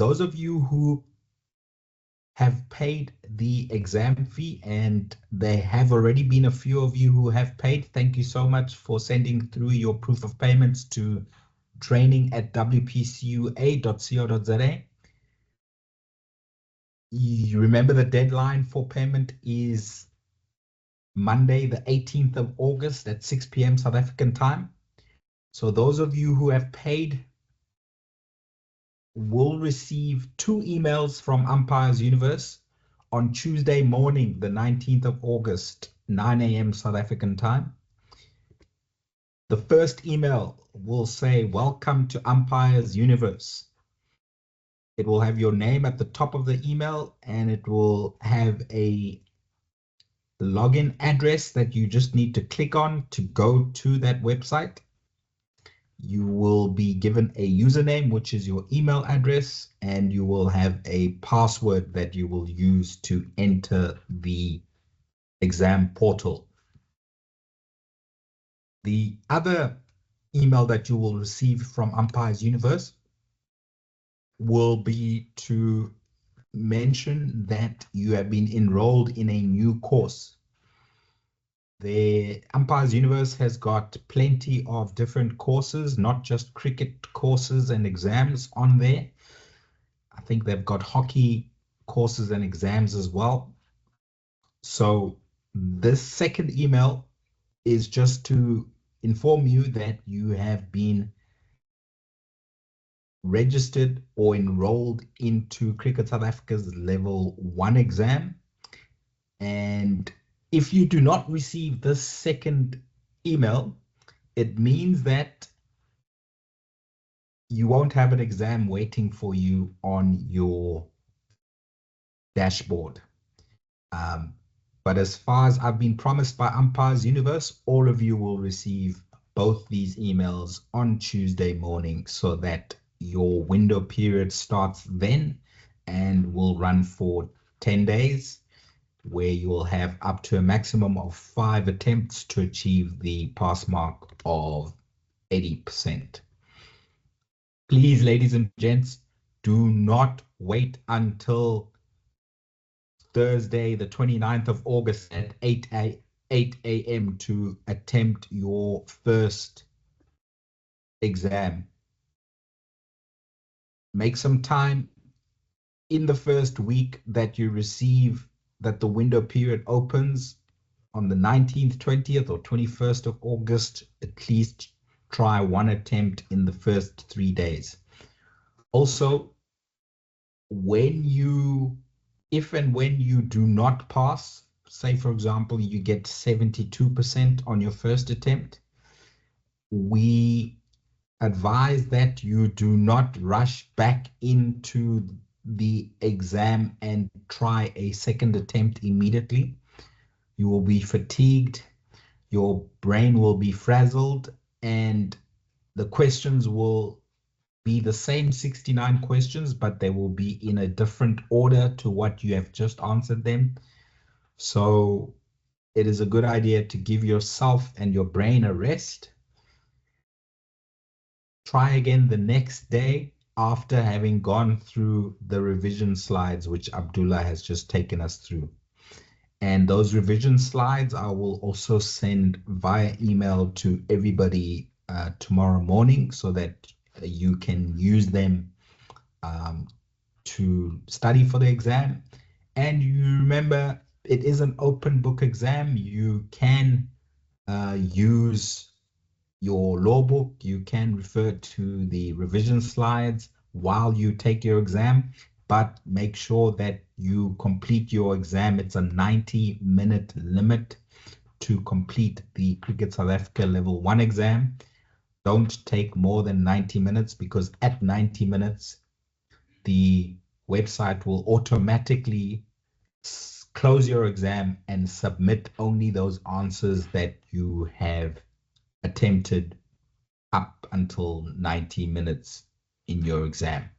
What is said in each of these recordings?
those of you who have paid the exam fee, and there have already been a few of you who have paid, thank you so much for sending through your proof of payments to training@wpcua.co.za. You remember the deadline for payment is Monday, the 18th of August at 6 p.m. South African time. So those of you who have paid will receive 2 emails from Umpires Universe on Tuesday morning, the 19th of August, 9 a.m. South African time. The first email will say, "Welcome to Umpires Universe." It will have your name at the top of the email, and it will have a login address that you just need to click on to go to that website. You will be given a username, which is your email address, and you will have a password that you will use to enter the exam portal. The other email that you will receive from Umpires Universe will be to mention that you have been enrolled in a new course. The Umpires Universe has got plenty of different courses, not just cricket courses and exams on there. I think they've got hockey courses and exams as well. So this second email is just to inform you that you have been registered or enrolled into Cricket South Africa's level 1 exam. And if you do not receive this second email, it means that you won't have an exam waiting for you on your dashboard. But as far as I've been promised by Umpires Universe, all of you will receive both these emails on Tuesday morning, so that your window period starts then and will run for 10 days, where you will have up to a maximum of 5 attempts to achieve the pass mark of 80%. Please, ladies and gents, do not wait until Thursday, the 29th of August at 8 a.m. to attempt your first exam. Make some time in the first week that you receive, that the window period opens on the 19th, 20th, or 21st of August. At least try one attempt in the first 3 days. Also, if and when you do not pass, say for example, you get 72% on your first attempt, we advise that you do not rush back into the exam and try a second attempt immediately. You will be fatigued, your brain will be frazzled, and the questions will be the same 69 questions, but they will be in a different order to what you have just answered them. So it is a good idea to give yourself and your brain a rest. Try again the next day after having gone through the revision slides, which Abdullah has just taken us through. And those revision slides I will also send via email to everybody tomorrow morning, so that you can use them to study for the exam. And you remember, it is an open book exam. You can use your law book, you can refer to the revision slides while you take your exam, but make sure that you complete your exam. It's a 90-minute limit to complete the Cricket South Africa Level 1 exam. Don't take more than 90 minutes, because at 90 minutes, the website will automatically close your exam and submit only those answers that you have attempted up until 90 minutes in your exam.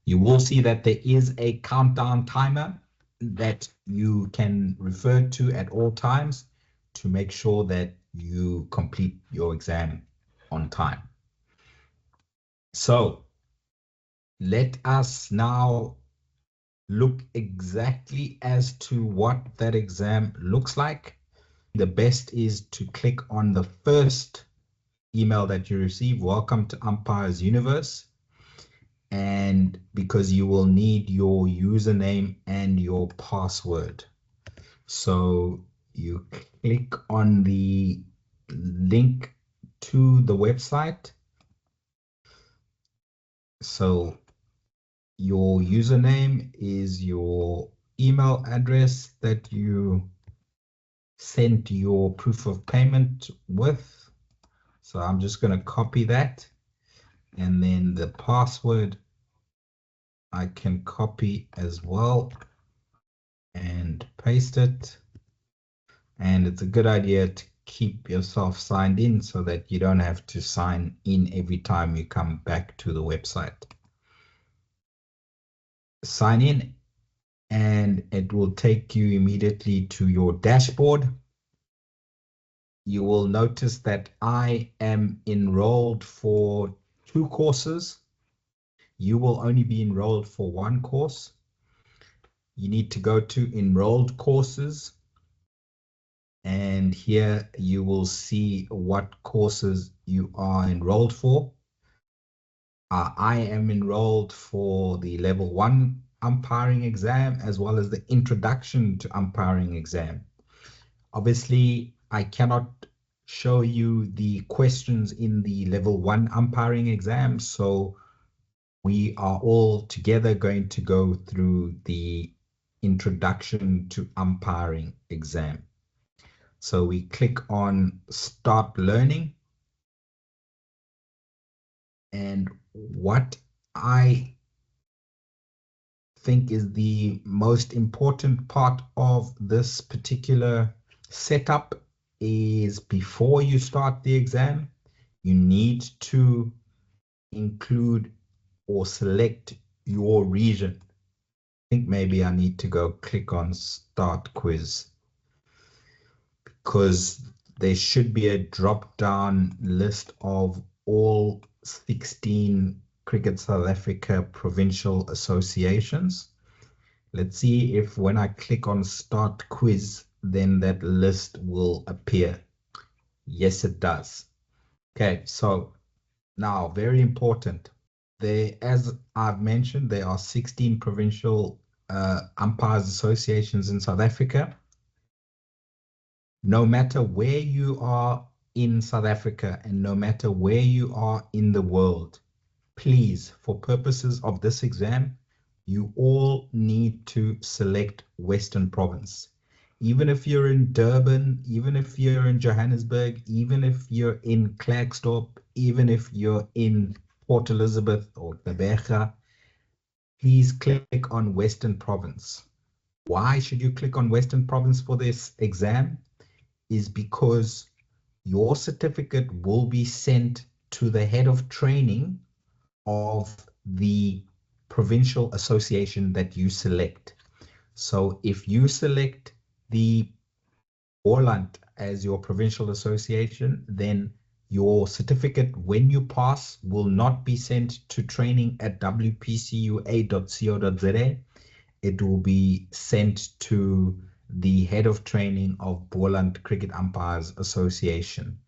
You will see that there is a countdown timer that you can refer to at all times to make sure that you complete your exam on time. So Let us now look exactly as to what that exam looks like. The best is to click on the first email that you receive, welcome to Umpires Universe, and because you will need your username and your password. So you click on the link to the website. So your username is your email address that you sent your proof of payment with. So I'm just going to copy that, and then the password I can copy as well and paste it. And it's a good idea to keep yourself signed in so that you don't have to sign in every time you come back to the website. Sign in and it will take you immediately to your dashboard. You will notice that I am enrolled for 2 courses. You will only be enrolled for 1 course. You need to go to enrolled courses, and here you will see what courses you are enrolled for. I am enrolled for the level 1 umpiring exam as well as the introduction to umpiring exam. Obviously, I cannot show you the questions in the level 1 umpiring exam, so we are all together going to go through the introduction to umpiring exam. So we click on start learning, and what I think is the most important part of this particular setup is before you start the exam, you need to include or select your region. I think maybe I need to go click on start quiz, because there should be a drop down list of all 16 Cricket South Africa provincial associations. Let's see if when I click on start quiz, then that list will appear. Yes, it does. Okay, so now very important. There, as I've mentioned, there are 16 provincial umpires associations in South Africa. No matter where you are in South Africa and no matter where you are in the world, please, for purposes of this exam, you all need to select Western Province. Even if you're in Durban, even if you're in Johannesburg, even if you're in Klerksdorp, even if you're in Port Elizabeth or Gqeberha, please click on Western Province. Why should you click on Western Province for this exam? Is because your certificate will be sent to the head of training of the provincial association that you select. So if you select the Orland as your provincial association, then your certificate, when you pass, will not be sent to training at wpcua.co.za. It will be sent to the head of training of Boland Cricket Umpires Association.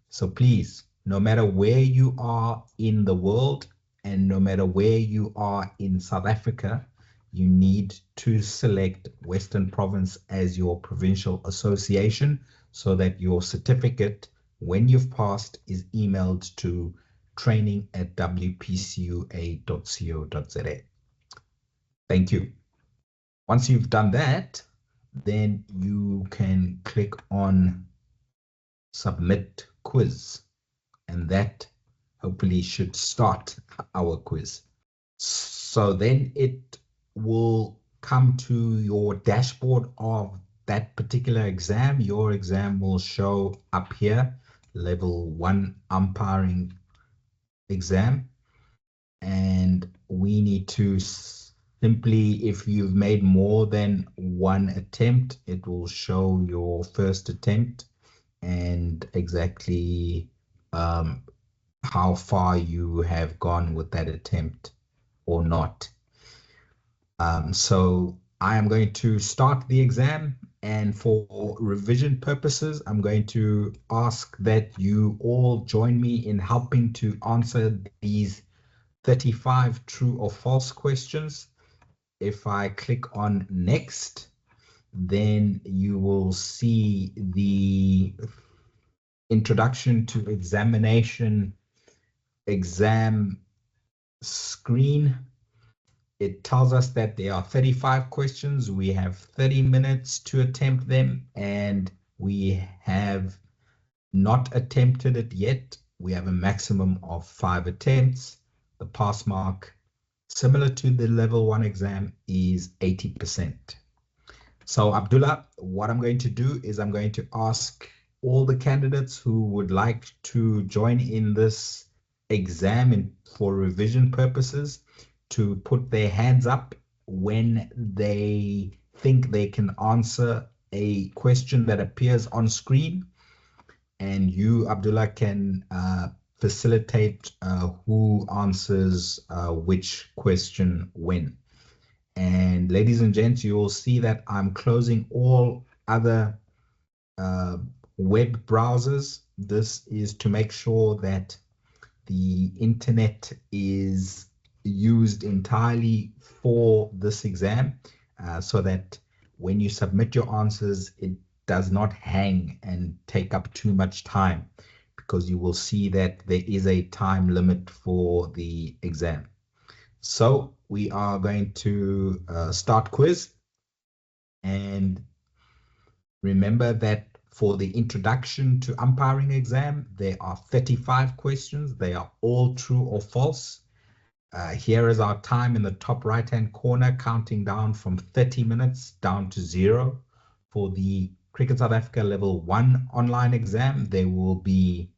So please, no matter where you are in the world and no matter where you are in South Africa, you need to select Western Province as your provincial association so that your certificate, when you've passed, is emailed to training at wpcua.co.za. Thank you. Once you've done that, then you can click on submit quiz, and that hopefully should start our quiz. So then it will come to your dashboard of that particular exam. Your exam will show up here, level 1 umpiring exam, and we need to simply, if you've made more than 1 attempt, it will show your first attempt and exactly how far you have gone with that attempt. or not. So I am going to start the exam, and for revision purposes, I'm going to ask that you all join me in helping to answer these 35 true or false questions. If I click on next, then you will see the introduction to examination exam screen. It tells us that there are 35 questions. We have 30 minutes to attempt them, and we have not attempted it yet. We have a maximum of 5 attempts. The pass mark, similar to the level 1 exam, is 80%. So Abdullah, what I'm going to do is I'm going to ask all the candidates who would like to join in this exam for revision purposes to put their hands up when they think they can answer a question that appears on screen. And you, Abdullah, can facilitate who answers which question when. And ladies and gents, you will see that I'm closing all other web browsers. This is to make sure that the internet is used entirely for this exam, so that when you submit your answers, it does not hang and take up too much time, because you will see that there is a time limit for the exam. So we are going to start quiz, and remember that for the introduction to umpiring exam, there are 35 questions. They are all true or false. Here is our time in the top right-hand corner, counting down from 30 minutes down to 0. For the Cricket South Africa Level 1 online exam, there will be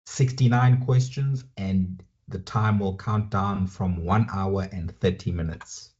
69 questions, and the time will count down from 1 hour and 30 minutes.